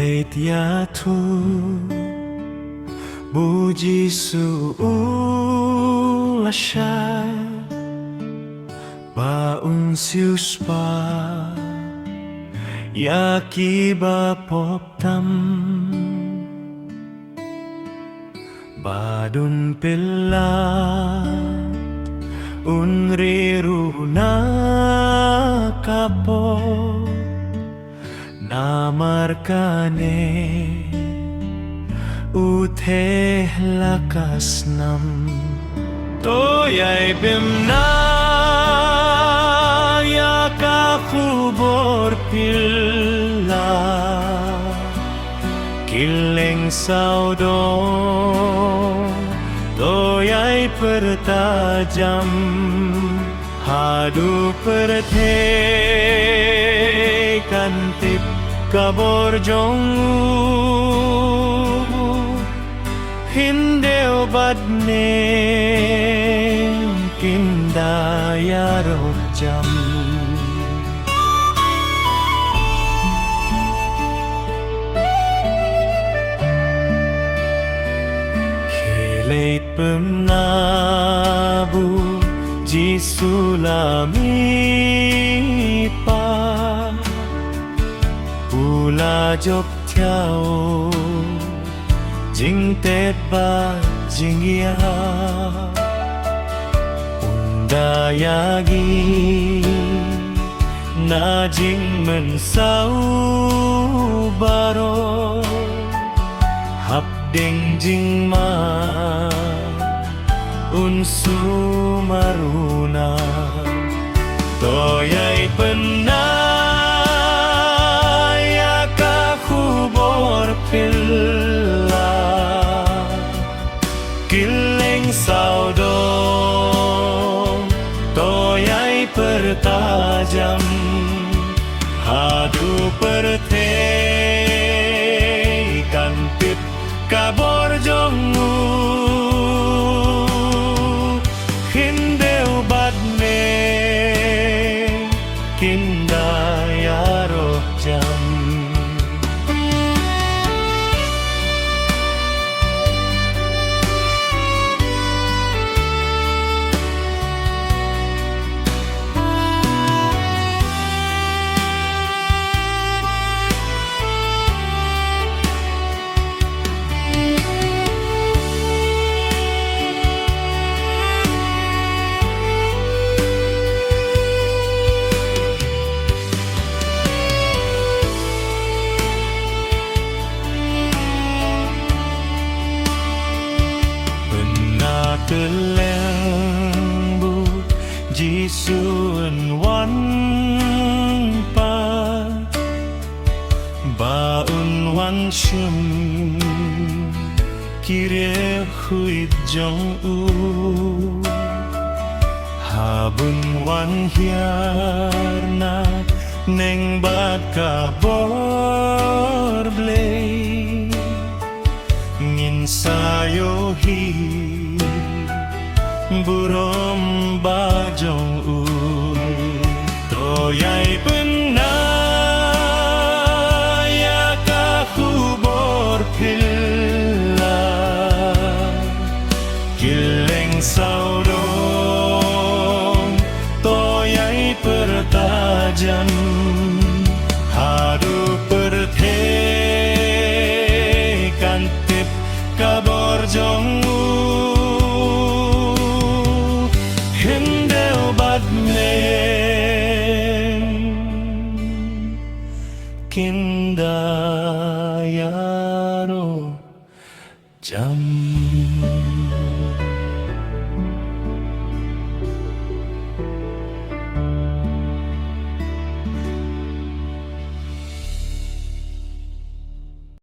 Kilit yatu Buji suulasya Baun sius pa Yaki ba poptam Badun pilat Unriru na kapo Namarkane Uteh lakas nam Toyay bimna Yaka kubor pilla Kileng saudo Toyay pertajam Hadu perte Kantip kabor jongu Hindeo badne Kindaya rojam Late pemnabu Jisulami pa Pula jok tiao Jing tet ba jing ya Undayagi Na jing mensau baro Hap ding jing ma Unsu maruna Toyay penaya kakubor pilla Kileng saudong Toyay pertajam Hadu perte Kantip kabor jongu Hindeu badne Kindaya rojam Kelembu Jisun wan pa Baun wan shum Kire huit jong u Habun wan hiarna Neng bat kabor blay Ngin sayo hi Burom bajong u Toyay penaya kakubor pilla Kileng saudong Toyay pertajam Hadu perte Kantip kabor jong Kindaya rojam